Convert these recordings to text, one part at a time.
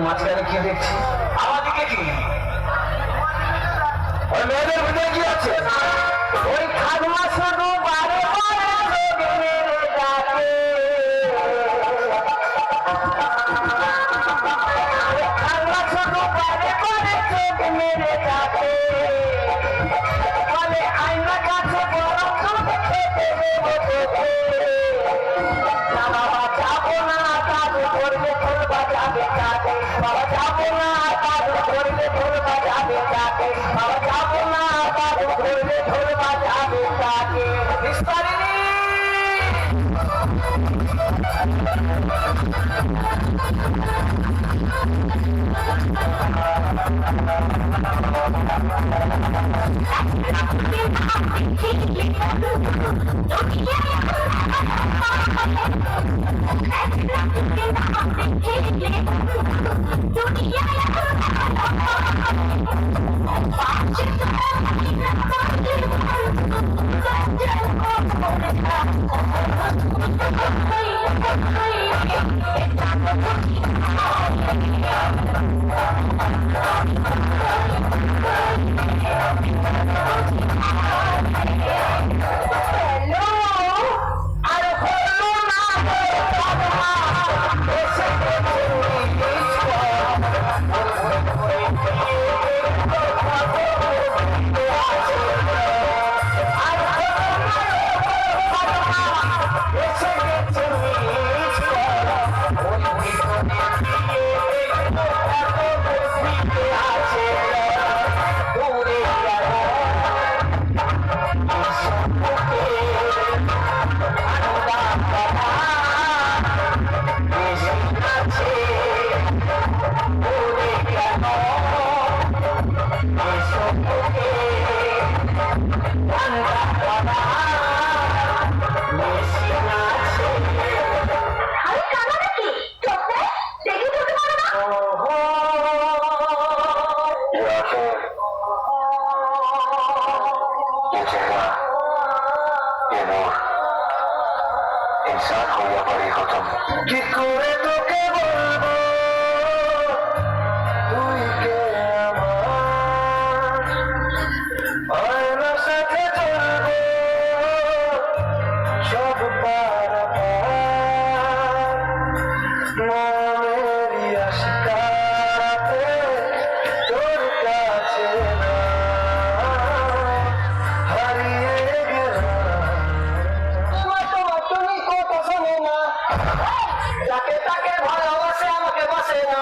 মাঝখানে কি দেখছি? আমাদিকে কি ওই মেয়েদের ভিতরে কি আছে? ওই খাদমা শুধু বারে বারে ডাকে, খাদমা শুধু বারে বারে চোখ মেরে ডাকে, বলে আইনা কাছে বড় চোখ খেতে দেবো তোকে। না বাবা যাবো না, কাজু করলে তোর বাজাবে কাজে, বাবা যাবো না, কাজু করলে তোর বাজাবে কাজে, বাবা যাবো না, কাজু করলে তোর বাজাবে কাজে। বিস্তারিণী কি করে তোকে বলবো তুই কে আমার, আয়নার সাথে চলবো সব পারাপার, মনেরই আশিকাতে তোর কাছে না হারিয়ে গেলাম। তুমি কত শোনো না, যাকে তাকে ভালোবাসে আমাকে বাসে না।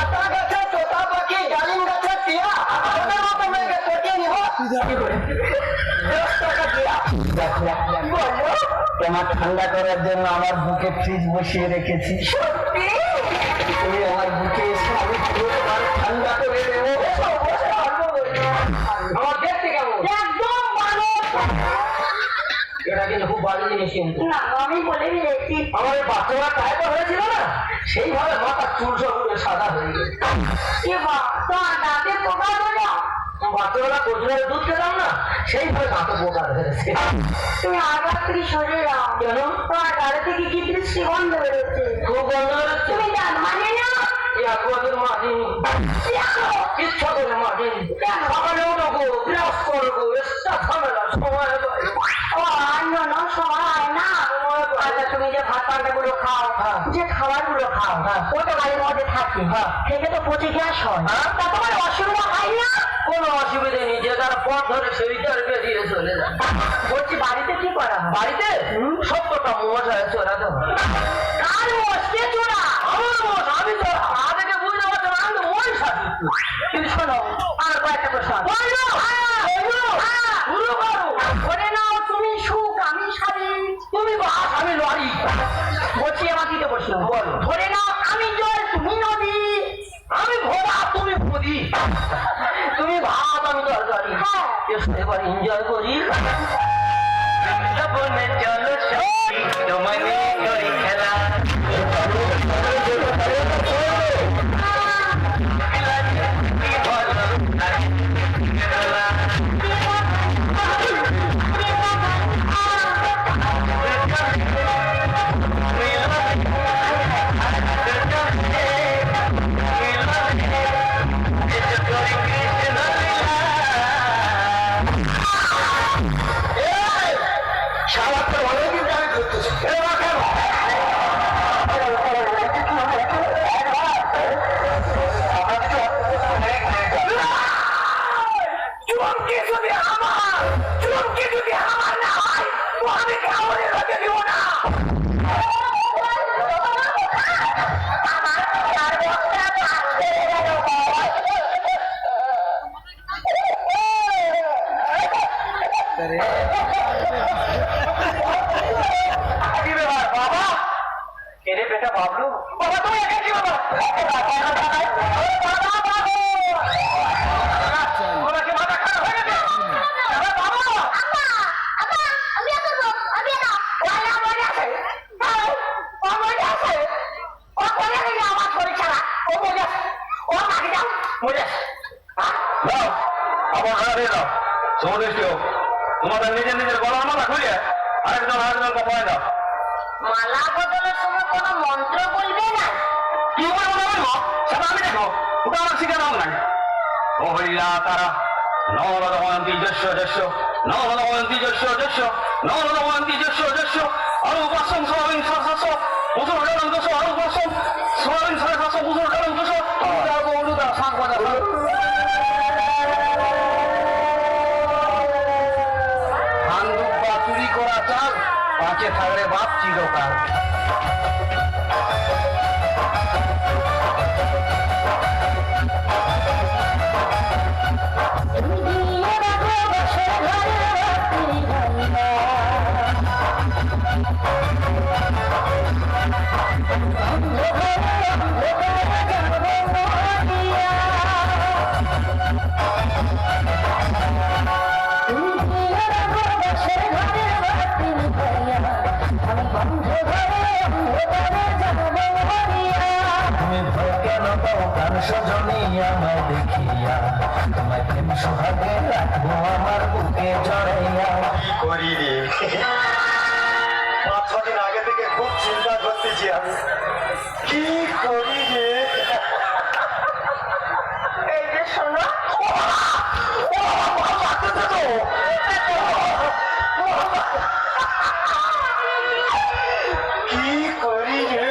আতা গাছে তোতা পাখি, ডালিম গাছে টিয়া, তোদের মতো মেয়েকে পটিয়ে নিব 10 টাকা দিয়া। তোমার ঠান্ডা করার জন্য আমার বুকে ফ্রিজ বসিয়ে রেখেছি। সত্যি তুমি আমার বুকে এসে আমি পুরো ঠান্ডা করে দেবো। আমার দেখতে কেমন? একদম ভালো। এটা কিন্তু খুব ভালো জিনিস। কিন্তু না আমি বলে দিয়েছি আমার বাচ্চারা টাইপা হয়েছিল না, সেইভাবে মাথার চুল সব সাদা হয়ে গেছে। দাঁতে পোকা ধরে বাচ্চারা প্রচুর দুধ খেলাম না, সেইভাবে দাঁতে পোকা ধরেছে। তুমি আগার থেকে সরে যাও। কেন? তোমার গাড়ি থেকে কি দৃষ্টি গন্ধ বেরোচ্ছে। খুব গন্ধ বেরোচ্ছে। তুমি জান মানে না এক বছর মাঝিনি, ইচ্ছা করে মাঝিনি। সকালে উঠবো, ব্রাশ করবো, এক্সট্রা ঝামেলা, সময় ভাত পান্তা গুলো খাও, যে খাবার গুলো খাও, ওটা বাড়ির মধ্যে থাকে, থেকে তো পচে গ্যাস হয়। তা তোমার অসুবিধা হয় না? কোনো অসুবিধা নেই, যে তার পথ ধরে সেইটার বেরিয়ে চলে যায়। বলছি বাড়িতে কি করা? বাড়িতে 70টা মোষ আছে, চোরাতে হয়। কার মোষ? কে চোরা? আমার মোষ, আমি চোরা। আমাদেরকে বুঝতে পারছো না, আমি তো মই সাথে। কিন্তু শোনো, আর কয়েকটা প্রশ্ন। ধরে নাও তুমি সুখ, আমি শাড়ি, তুমি বাস, আমি লরি। বলছি আমার দিতে প্রশ্ন, বলো। ধরে নাও আমি জল, তুমি নদী, আমি ঘোড়া, তুমি নদী, তুমি ভাত, আমি তরকারি। এবার এনজয় করি। চলো তোমায় করি খেলা, তোমাদের নিজের নিজের গলার মালা খুলে আরেকজন আরেকজনকে পড়ে দাও। মালা বদলের সময় কোনো মন্ত্র বলবে না? কি বলবো বলবো সেটা আমি দেখো, ওটা আমার শিখে নাও নাই। মহিলা তারা নবদময়ন্তী যস্য যস্য, নবদময়ন্তী যস্য যস্য, নবদময়ন্তী যস্য যস্য, অনুপাসন সোয়াবিন সহস্র, মুসুর ডালন দোষ, অনুপাসন সোয়াবিন সহস্র, মুসুর ডালন দোষ, অনুদা শাক বাজা পাঁচে থাকলে বাপ চিরকাল। আমায় দেখিয়া তোমায় প্রেম সোহাগে রাখবো আমার বুকে জড়াইয়া। কি করি রে, 5-6 দিন আগে থেকে খুব চিন্তা করতেছি আমি, কি করি রে। এই যে শোনো, কি করি রে।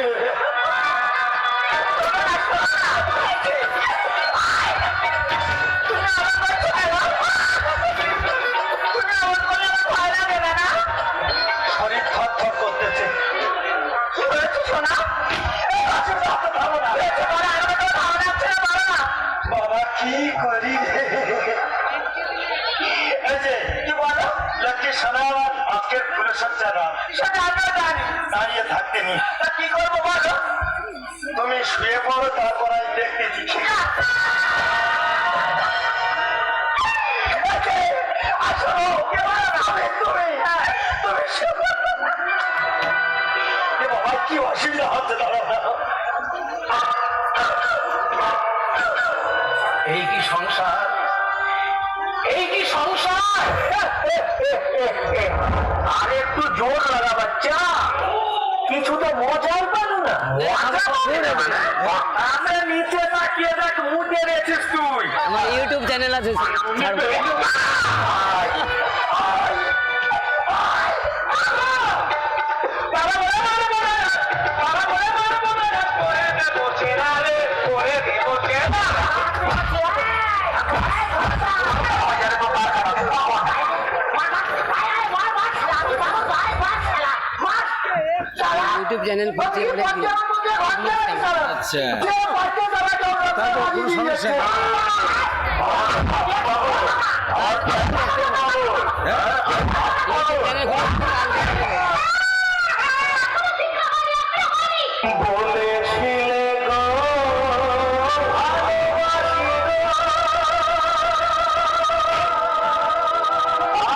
দাঁড়িয়ে থাকতে নি, কি করবো বলো? তুমি শুয়ে পড়ো, তারপর আমি দেখতেছি। কি অসুবিধা হচ্ছে দাঁড়া, এই কি সংসার, এই কি সংসার। আর একটু জোর লাগা বাচ্চা, কিছু তো মজার পাবো না। আমরা নিচে তাকিয়ে দেখ, মুটে রেছিস তুই। আমার ইউটিউব চ্যানেল আছে। বাবা চ্যানেল করছি অনেক দিন। আচ্ছা তারপর কোনো সমস্যা নেই। চ্যানেল বলেছিলে গো ভালোবাসি গো,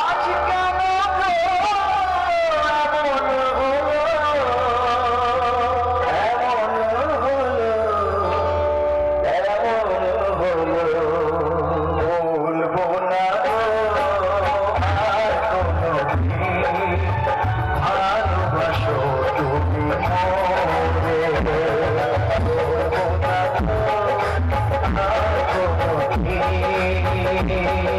আজ কেন গো এমন হলো, এমন হলো, এমন হলো, বলবো না গো আর কোনোদিন, ভালোবাসো তুমি মোরে, বলবো না গো আর কোনোদিন।